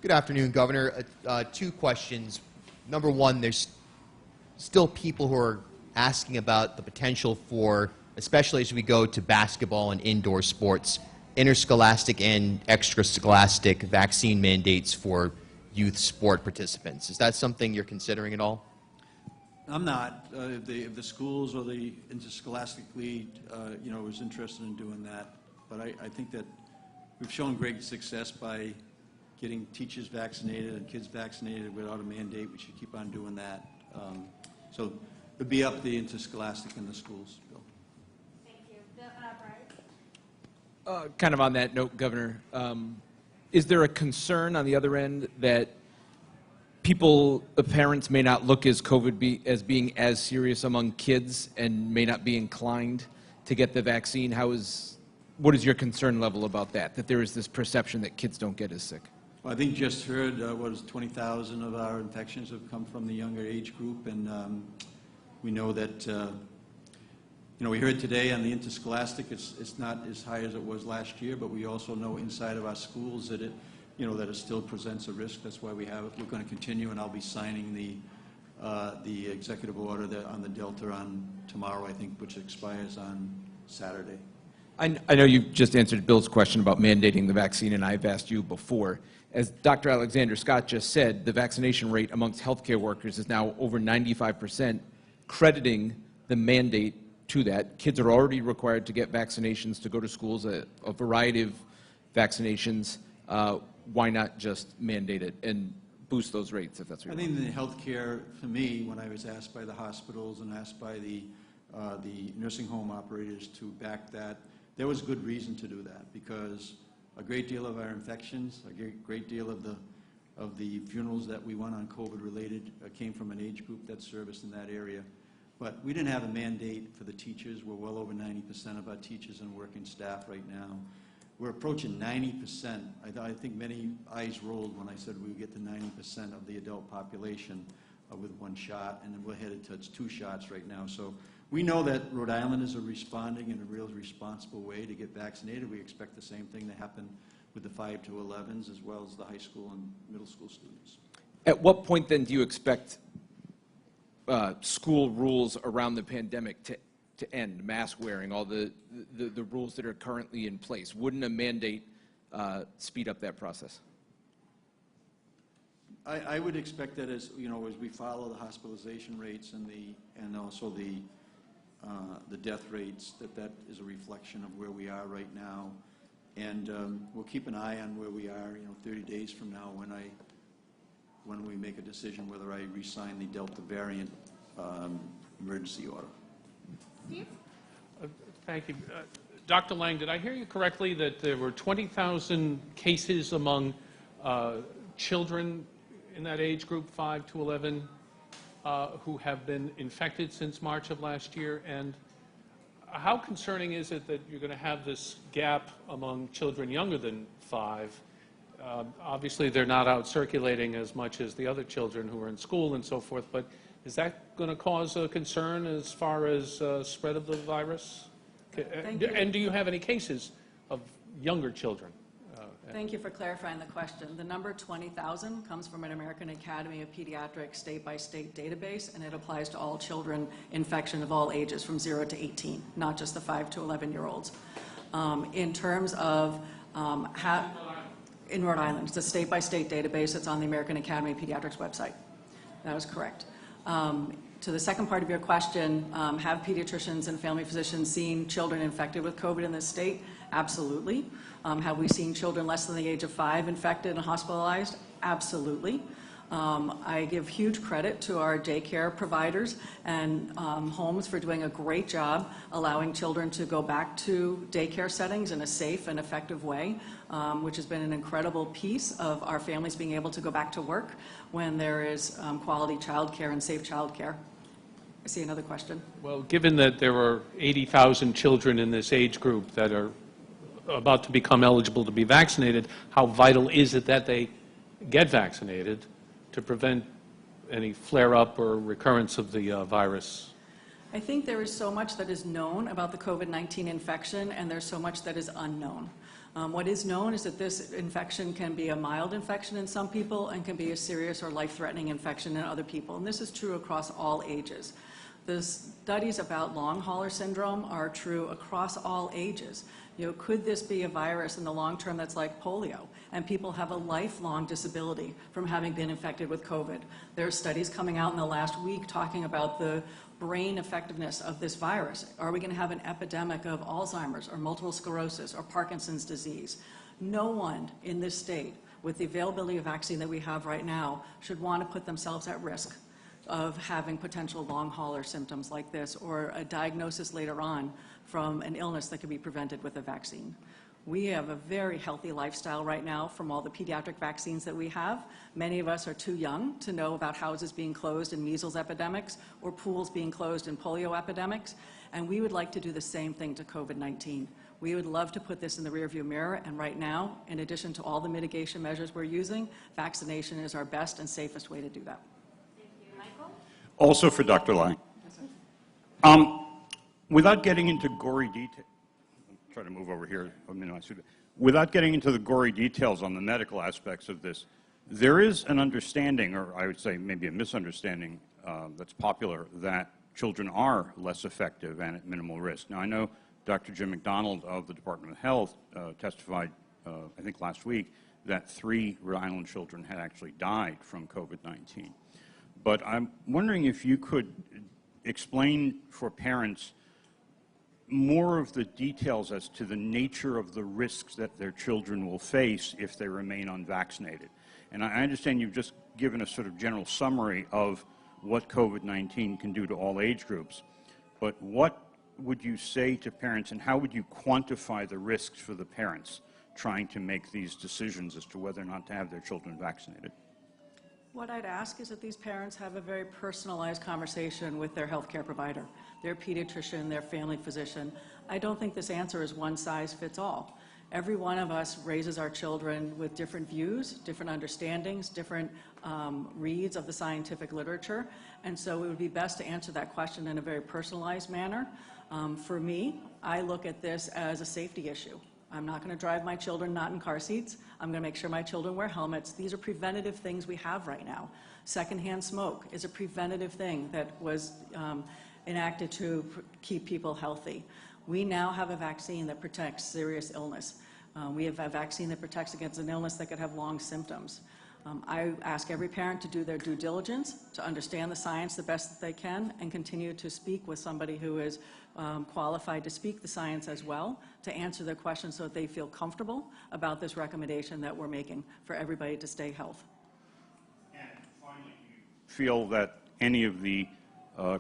Good afternoon, Governor. Two questions. Number one, there's still people who are asking about the potential for, especially as we go to basketball and indoor sports, interscholastic and extrascholastic vaccine mandates for youth sport participants. Is that something you're considering at all? I'm not. If the schools or the interscholastic league, is interested in doing that. But I think that we've shown great success by getting teachers vaccinated and kids vaccinated without a mandate. We should keep on doing that. So it would be up to the interscholastic in the schools, Bill. Thank you. Brian? Kind of on that note, Governor, is there a concern on the other end that parents may not look as as being as serious among kids and may not be inclined to get the vaccine? What is your concern level about that? That there is this perception that kids don't get as sick? Well, I think just heard 20,000 of our infections have come from the younger age group, and we know that we heard today on the interscholastic it's not as high as it was last year, but we also know inside of our schools that that it still presents a risk. That's why we're going to continue, and I'll be signing the executive order on the Delta on tomorrow, I think, which expires on Saturday. I know you just answered Bill's question about mandating the vaccine, and I've asked you before. As Dr. Alexander Scott just said, the vaccination rate amongst healthcare workers is now over 95%, crediting the mandate to that. Kids are already required to get vaccinations to go to schools, a variety of vaccinations. Why not just mandate it and boost those rates if that's what you want? I think in the healthcare, for me, when I was asked by the hospitals and asked by the nursing home operators to back that, there was good reason to do that, because a great deal of our infections, a great deal of the funerals that we went on COVID-related came from an age group that's serviced in that area. But we didn't have a mandate for the teachers. We're well over 90% of our teachers and working staff right now. We're approaching 90%. I think many eyes rolled when I said we would get to 90% of the adult population with one shot, and then we're headed towards 2 shots right now. So we know that Rhode Islanders are responding in a real responsible way to get vaccinated. We expect the same thing to happen with the 5 to 11s as well as the high school and middle school students. At what point then do you expect school rules around the pandemic to end, mask wearing, all the rules that are currently in place? Wouldn't a mandate speed up that process? I would expect that as we follow the hospitalization rates and also the death rates, that is a reflection of where we are right now, and we'll keep an eye on where we are 30 days from now when we make a decision whether I re-sign the Delta variant emergency order. Steve? Thank you. Dr. Lang, did I hear you correctly that there were 20,000 cases among children in that age group, 5 to 11, who have been infected since March of last year? And how concerning is it that you're going to have this gap among children younger than 5? Obviously, they're not out circulating as much as the other children who are in school and so forth, but is that going to cause a concern as far as spread of the virus? Thank you. And do you have any cases of younger children? Thank you for clarifying the question. The number 20,000 comes from an American Academy of Pediatrics state-by-state database, and it applies to all children infection of all ages from 0 to 18, not just the 5 to 11-year-olds. In terms of in Rhode Island, it's a state-by-state database. It's on the American Academy of Pediatrics website. That is correct. To the second part of your question, have pediatricians and family physicians seen children infected with COVID in this state? Absolutely. Have we seen children less than the age of 5 infected and hospitalized? Absolutely. I give huge credit to our daycare providers and homes for doing a great job allowing children to go back to daycare settings in a safe and effective way, which has been an incredible piece of our families being able to go back to work when there is quality childcare and safe childcare. I see another question. Well, given that there are 80,000 children in this age group that are about to become eligible to be vaccinated, how vital is it that they get vaccinated to prevent any flare-up or recurrence of the virus? I think there is so much that is known about the COVID-19 infection, and there's so much that is unknown. What is known is that this infection can be a mild infection in some people and can be a serious or life-threatening infection in other people, and this is true across all ages. The studies about long hauler syndrome are true across all ages. Could this be a virus in the long term that's like polio, and people have a lifelong disability from having been infected with COVID? There are studies coming out in the last week talking about the brain effectiveness of this virus. Are we going to have an epidemic of Alzheimer's or multiple sclerosis or Parkinson's disease? No one in this state, with the availability of vaccine that we have right now, should want to put themselves at risk of having potential long hauler symptoms like this, or a diagnosis later on from an illness that can be prevented with a vaccine. We have a very healthy lifestyle right now from all the pediatric vaccines that we have. Many of us are too young to know about houses being closed in measles epidemics or pools being closed in polio epidemics, and we would like to do the same thing to COVID-19. We would love to put this in the rearview mirror, and right now, in addition to all the mitigation measures we're using, vaccination is our best and safest way to do that. Also for Dr. Lang. Without getting into gory detail, try to move over here. Without getting into the gory details on the medical aspects of this, there is an understanding, or I would say maybe a misunderstanding that's popular, that children are less effective and at minimal risk. Now, I know Dr. Jim McDonald of the Department of Health testified, I think last week, that 3 Rhode Island children had actually died from COVID-19. But I'm wondering if you could explain for parents more of the details as to the nature of the risks that their children will face if they remain unvaccinated. And I understand you've just given a sort of general summary of what COVID-19 can do to all age groups, but what would you say to parents, and how would you quantify the risks for the parents trying to make these decisions as to whether or not to have their children vaccinated? What I'd ask is that these parents have a very personalized conversation with their healthcare provider, their pediatrician, their family physician. I don't think this answer is one size fits all. Every one of us raises our children with different views, different understandings, different reads of the scientific literature, and so it would be best to answer that question in a very personalized manner. For me, I look at this as a safety issue. I'm not going to drive my children not in car seats. I'm going to make sure my children wear helmets. These are preventative things we have right now. Secondhand smoke is a preventative thing that was enacted to keep people healthy. We now have a vaccine that protects serious illness. We have a vaccine that protects against an illness that could have long symptoms. I ask every parent to do their due diligence, to understand the science the best that they can, and continue to speak with somebody who is qualified to speak the science as well, to answer their questions so that they feel comfortable about this recommendation that we're making for everybody to stay healthy. And finally, do you feel that any of the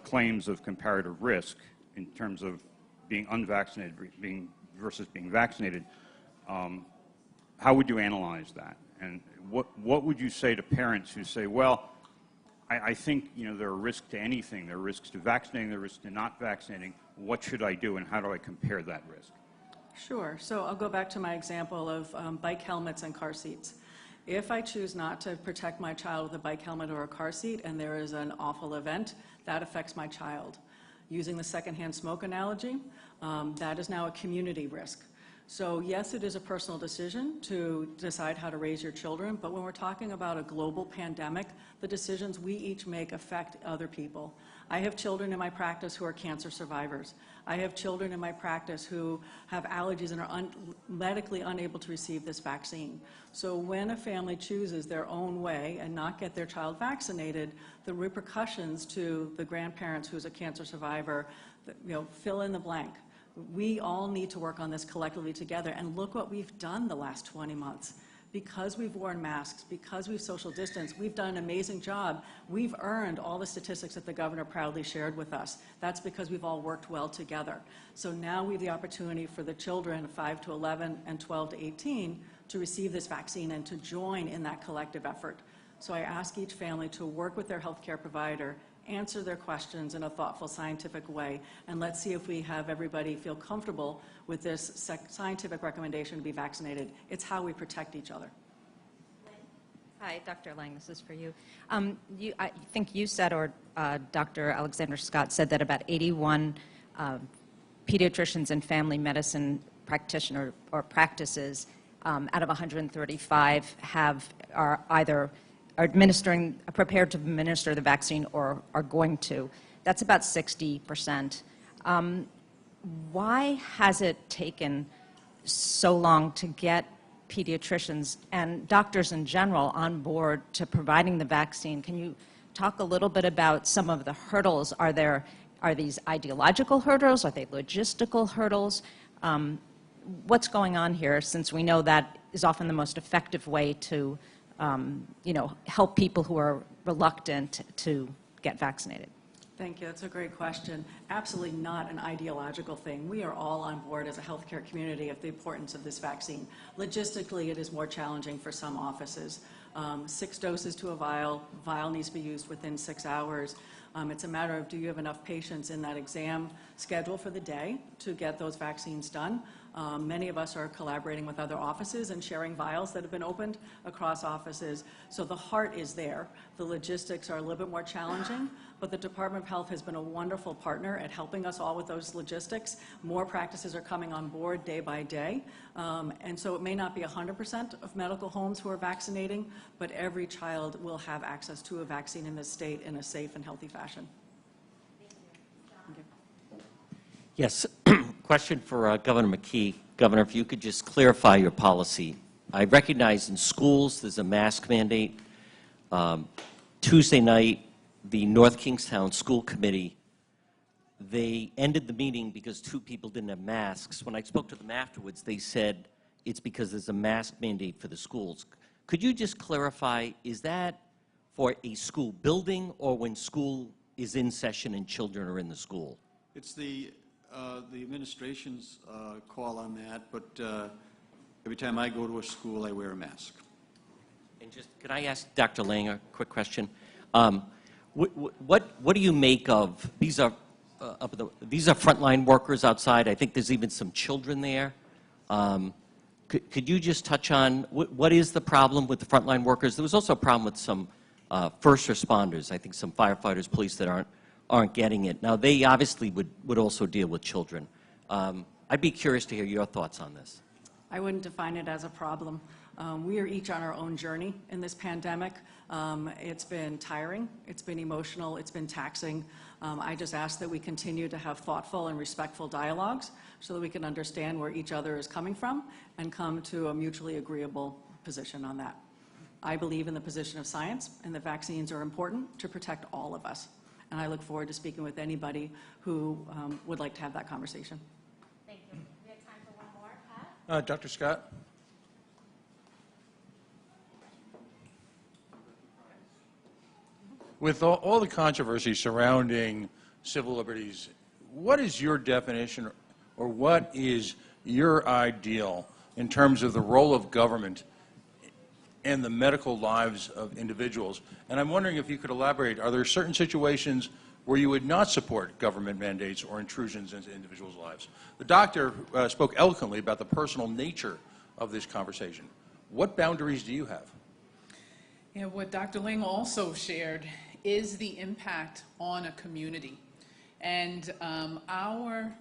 claims of comparative risk in terms of being unvaccinated versus being vaccinated, how would you analyze that? And what would you say to parents who say, well, I think there are risks to anything. There are risks to vaccinating, there are risks to not vaccinating. What should I do, and how do I compare that risk? Sure. So I'll go back to my example of bike helmets and car seats. If I choose not to protect my child with a bike helmet or a car seat and there is an awful event, that affects my child. Using the secondhand smoke analogy, that is now a community risk. So yes, it is a personal decision to decide how to raise your children, but when we're talking about a global pandemic, the decisions we each make affect other people. I have children in my practice who are cancer survivors. I have children in my practice who have allergies and are medically unable to receive this vaccine. So when a family chooses their own way and not get their child vaccinated, the repercussions to the grandparents who's a cancer survivor, fill in the blank. We all need to work on this collectively together, and look what we've done the last 20 months. Because we've worn masks, because we've social distanced, we've done an amazing job. We've earned all the statistics that the governor proudly shared with us. That's because we've all worked well together. So now we have the opportunity for the children 5 to 11 and 12 to 18 to receive this vaccine and to join in that collective effort. So I ask each family to work with their healthcare provider, answer their questions in a thoughtful, scientific way, and let's see if we have everybody feel comfortable with this scientific recommendation to be vaccinated. It's how we protect each other. Hi, Dr. Lang, this is for you. I think you said, or Dr. Alexander Scott said, that about 81 pediatricians and family medicine practitioner or practices out of 135 are either prepared to administer the vaccine or are going to. That's about 60%. Why has it taken so long to get pediatricians and doctors in general on board to providing the vaccine? Can you talk a little bit about some of the hurdles? Are these ideological hurdles? Are they logistical hurdles? What's going on here, since we know that is often the most effective way to help people who are reluctant to get vaccinated? Thank you. That's a great question. Absolutely not an ideological thing. We are all on board as a healthcare community of the importance of this vaccine. Logistically, it is more challenging for some offices. 6 doses to a vial. Vial needs to be used within 6 hours. It's a matter of, do you have enough patients in that exam schedule for the day to get those vaccines done? Many of us are collaborating with other offices and sharing vials that have been opened across offices. So the heart is there. The logistics are a little bit more challenging, but the Department of Health has been a wonderful partner at helping us all with those logistics. More practices are coming on board day by day. And so it may not be 100% of medical homes who are vaccinating, but every child will have access to a vaccine in this state in a safe and healthy fashion. Thank you. Yes, question for Governor McKee. Governor, if you could just clarify your policy. I recognize in schools there's a mask mandate. Tuesday night, the North Kingstown School Committee, they ended the meeting because 2 people didn't have masks. When I spoke to them afterwards, they said it's because there's a mask mandate for the schools. Could you just clarify, is that for a school building or when school is in session and children are in the school? It's the administration's call on that, but every time I go to a school, I wear a mask. And just, can I ask Dr. Lang a quick question? What do you make of, these are frontline workers outside. I think there's even some children there. Could you just touch on what is the problem with the frontline workers? There was also a problem with some first responders. I think some firefighters, police that aren't getting it. Now, they obviously would also deal with children. I'd be curious to hear your thoughts on this. I wouldn't define it as a problem. We are each on our own journey in this pandemic. It's been tiring, it's been emotional, it's been taxing. I just ask that we continue to have thoughtful and respectful dialogues so that we can understand where each other is coming from and come to a mutually agreeable position on that. I believe in the position of science, and that vaccines are important to protect all of us. And I look forward to speaking with anybody who would like to have that conversation. Thank you. We have time for one more. Pat? Dr. Scott? With all the controversy surrounding civil liberties, what is your definition or what is your ideal in terms of the role of government and the medical lives of individuals? And I'm wondering if you could elaborate, are there certain situations where you would not support government mandates or intrusions into individuals' lives? The doctor spoke eloquently about the personal nature of this conversation. What boundaries do you have? Yeah, what Dr. Ling also shared is the impact on a community. And our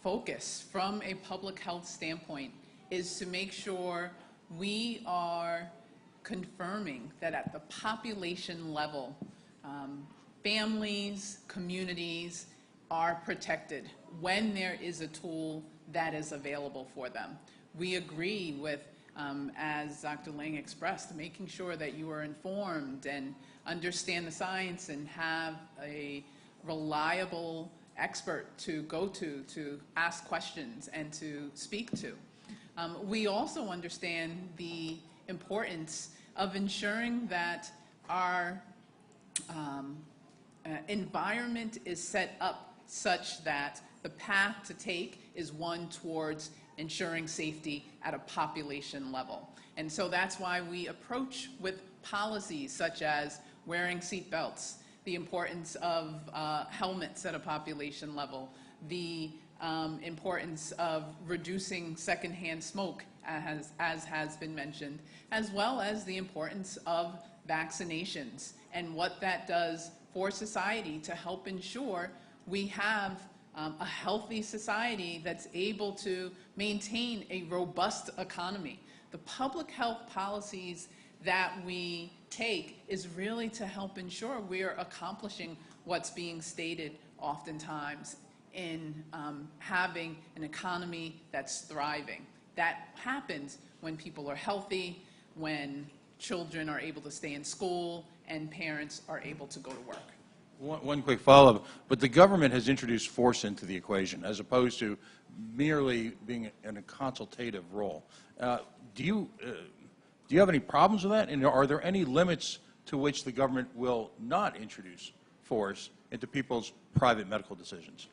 focus from a public health standpoint is to make sure we are confirming that at the population level, families, communities are protected when there is a tool that is available for them. We agree with, as Dr. Lang expressed, making sure that you are informed and understand the science and have a reliable expert to go to ask questions and to speak to. We also understand the importance of ensuring that our environment is set up such that the path to take is one towards ensuring safety at a population level. And so that's why we approach with policies such as wearing seat belts, the importance of helmets at a population level, the importance of reducing secondhand smoke, as has been mentioned, as well as the importance of vaccinations and what that does for society to help ensure we have a healthy society that's able to maintain a robust economy. The public health policies that we take is really to help ensure we're accomplishing what's being stated oftentimes in having an economy that's thriving. That happens when people are healthy, when children are able to stay in school, and parents are able to go to work. One quick follow-up, but the government has introduced force into the equation as opposed to merely being in a consultative role. Do you have any problems with that? And are there any limits to which the government will not introduce force into people's private medical decisions?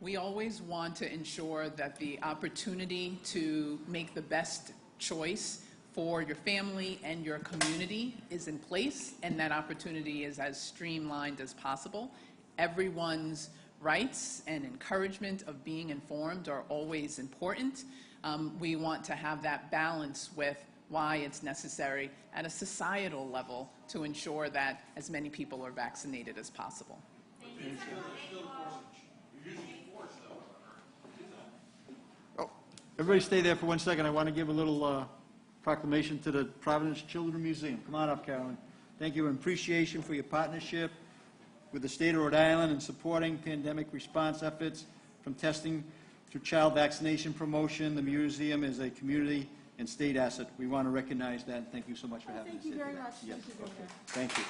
We always want to ensure that the opportunity to make the best choice for your family and your community is in place, and that opportunity is as streamlined as possible. Everyone's rights and encouragement of being informed are always important. We want to have that balance with why it's necessary at a societal level to ensure that as many people are vaccinated as possible. Oh, everybody stay there for 1 second. I want to give a little proclamation to the Providence Children's Museum. Come on up, Carolyn. Thank you and appreciation for your partnership with the state of Rhode Island in supporting pandemic response efforts from testing to child vaccination promotion. The museum is a community and state asset. We want to recognize that, and thank you so much for having us. Thank you very much. Yes. Thank you. Thank you.